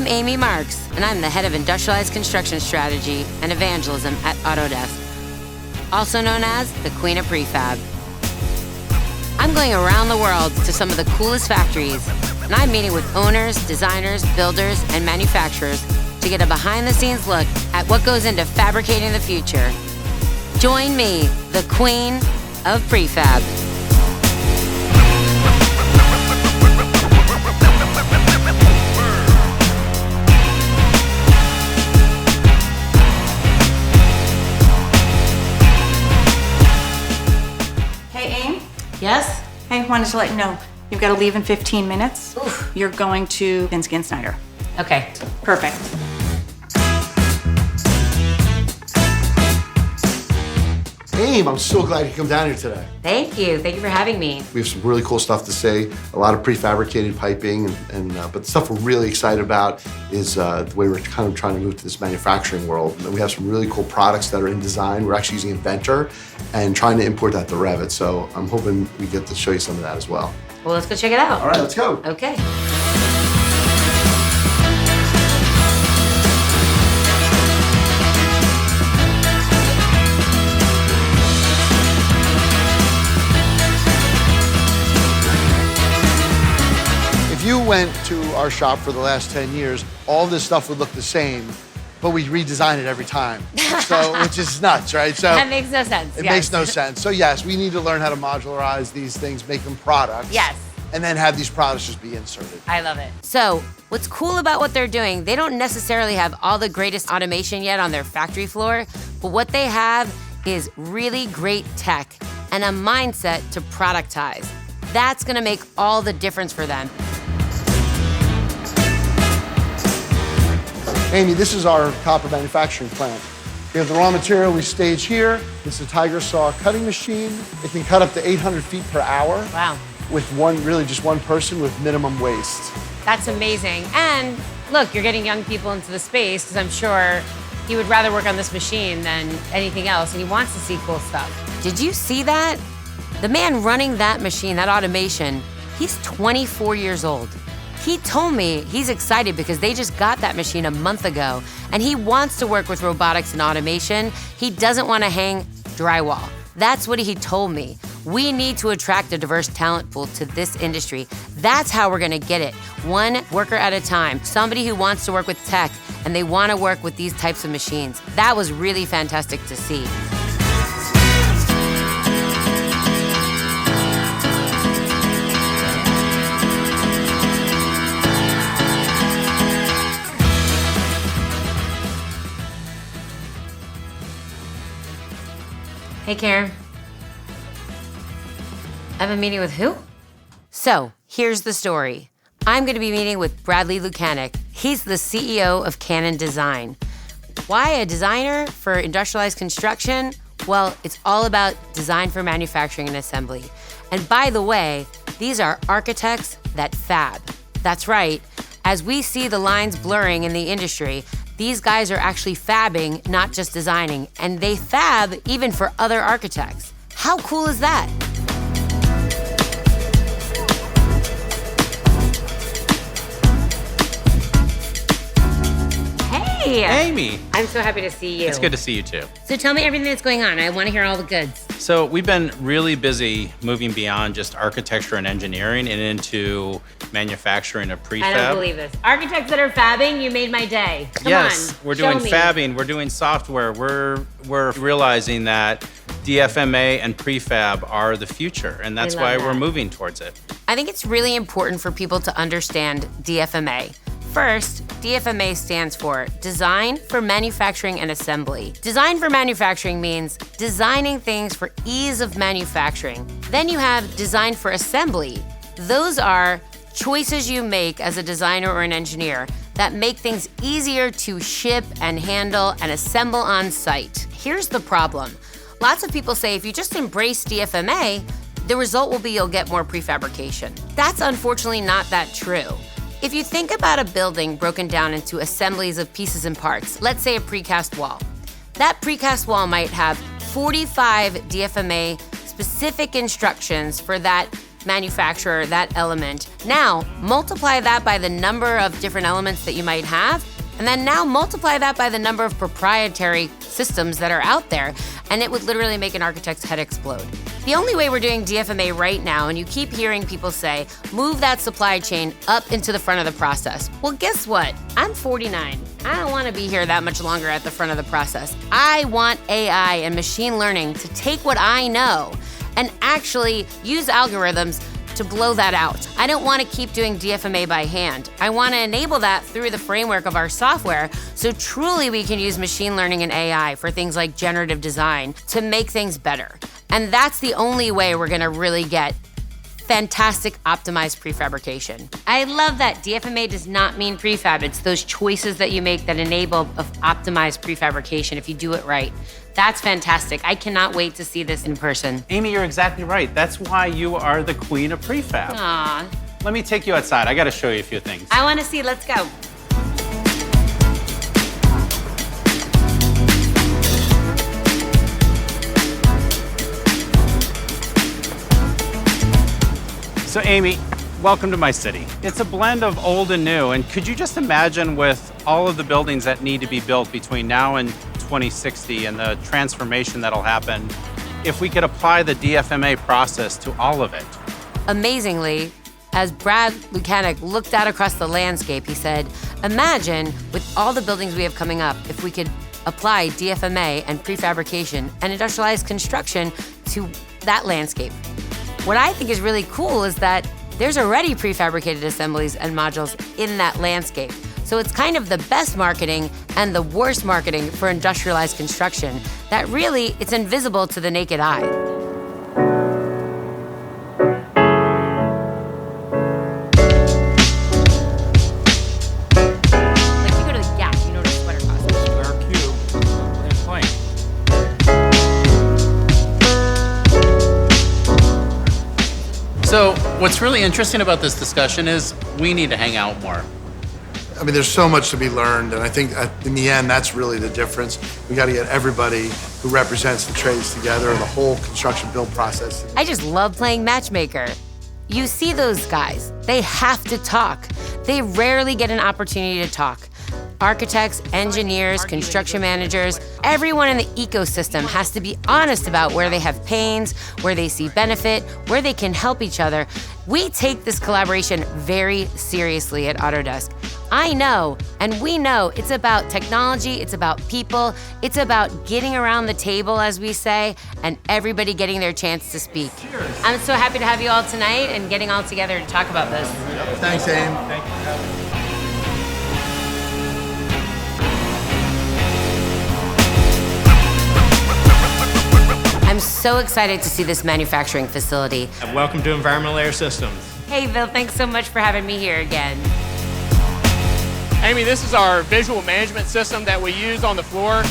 I'm Amy Marks, and I'm the head of Industrialized Construction Strategy and Evangelism at Autodesk, also known as the Queen of Prefab. I'm going around the world to some of the coolest factories, and I'm meeting with owners, designers, builders, and manufacturers to get a behind-the-scenes look at what goes into fabricating the future. Join me, the Queen of Prefab. Yes? Hey, wanted to let you know, you've got to leave in 15 minutes. Oof. You're going to Binsky Snyder. Okay. Perfect. Aim, I'm so glad you come down here today. Thank you. Thank you for having me. We have some really cool stuff to say, a lot of prefabricated piping, but the stuff we're really excited about is the way we're kind of trying to move to this manufacturing world. And we have some really cool products that are in design. We're actually using Inventor and trying to import that to Revit. So I'm hoping we get to show you some of that as well. Well, let's go check it out. All right, let's go. Okay. If you went to our shop for the last 10 years, all this stuff would look the same, but we redesign it every time. So, which is nuts, right? So That makes no sense. It makes no sense. So yes, we need to learn how to modularize these things, make them products. Yes. And then have these products just be inserted. I love it. So, what's cool about what they're doing, they don't necessarily have all the greatest automation yet on their factory floor, but what they have is really great tech and a mindset to productize. That's gonna make all the difference for them. Amy, this is our copper manufacturing plant. We have the raw material we stage here. This is a Tiger Saw cutting machine. It can cut up to 800 feet per hour. Wow. With just one person with minimum waste. That's amazing. And look, you're getting young people into the space because I'm sure he would rather work on this machine than anything else, and he wants to see cool stuff. Did you see that? The man running that machine, that automation, he's 24 years old. He told me he's excited because they just got that machine a month ago, and he wants to work with robotics and automation. He doesn't want to hang drywall. That's what he told me. We need to attract a diverse talent pool to this industry. That's how we're gonna get it, one worker at a time. Somebody who wants to work with tech, and they wanna work with these types of machines. That was really fantastic to see. Hey, Karen. I have a meeting with who? So, here's the story. I'm gonna be meeting with Brad Lukanic. He's the CEO of CannonDesign. Why a designer for industrialized construction? Well, it's all about design for manufacturing and assembly. And by the way, these are architects that fab. That's right. As we see the lines blurring in the industry, these guys are actually fabbing, not just designing, and they fab even for other architects. How cool is that? Hey! Amy! I'm so happy to see you. It's good to see you too. So tell me everything that's going on. I want to hear all the goods. So we've been really busy moving beyond just architecture and engineering and into manufacturing of prefab. I don't believe this. Architects that are fabbing, you made my day. Come yes, on, we're doing show me. fabbing, we're doing software. We're realizing that Dfma and prefab are the future, and that's why we're moving towards it. I think it's really important for people to understand Dfma. First, Dfma stands for Design for Manufacturing and Assembly. Design for manufacturing means designing things for ease of manufacturing. Then you have Design for Assembly. Those are choices you make as a designer or an engineer that make things easier to ship and handle and assemble on site. Here's the problem. Lots of people say if you just embrace Dfma, the result will be you'll get more prefabrication. That's unfortunately not that true. If you think about a building broken down into assemblies of pieces and parts, let's say a precast wall. That precast wall might have 45 Dfma specific instructions for that manufacture that element. Now, multiply that by the number of different elements that you might have, and then now multiply that by the number of proprietary systems that are out there, and it would literally make an architect's head explode. The only way we're doing DFMA right now, and you keep hearing people say, move that supply chain up into the front of the process. Well, guess what? I'm 49. I don't want to be here that much longer at the front of the process. I want AI and machine learning to take what I know and actually use algorithms to blow that out. I don't want to keep doing DFMA by hand. I want to enable that through the framework of our software, so truly we can use machine learning and AI for things like generative design to make things better. And that's the only way we're going to really get fantastic optimized prefabrication. I love that DFMA does not mean prefab. It's those choices that you make that enable of optimized prefabrication if you do it right. That's fantastic. I cannot wait to see this in person. Amy, you're exactly right. That's why you are the queen of prefab. Aw. Let me take you outside. I got to show you a few things. I want to see. Let's go. So Amy, welcome to my city. It's a blend of old and new, and could you just imagine with all of the buildings that need to be built between now and 2060 and the transformation that'll happen, if we could apply the DFMA process to all of it? Amazingly, as Brad Lukanic looked out across the landscape, he said, imagine with all the buildings we have coming up, if we could apply DFMA and prefabrication and industrialized construction to that landscape. What I think is really cool is that there's already prefabricated assemblies and modules in that landscape. So it's kind of the best marketing and the worst marketing for industrialized construction that really, it's invisible to the naked eye. Like you go to the Gap, you know what a sweater costs. Square cube, and plane. So what's really interesting about this discussion is we need to hang out more. I mean, there's so much to be learned, and I think in the end, that's really the difference. We got to get everybody who represents the trades together, the whole construction build process. I just love playing matchmaker. You see those guys, they have to talk. They rarely get an opportunity to talk. Architects, engineers, construction managers, everyone in the ecosystem has to be honest about where they have pains, where they see benefit, where they can help each other. We take this collaboration very seriously at Autodesk. I know, and we know, it's about technology, it's about people, it's about getting around the table, as we say, and everybody getting their chance to speak. Cheers. I'm so happy to have you all tonight and getting all together to talk about this. Thanks, Aim. Thank you for having me. I'm so excited to see this manufacturing facility. And welcome to Environmental Air Systems. Hey, Bill, thanks so much for having me here again. Amy, this is our visual management system that we use on the floor.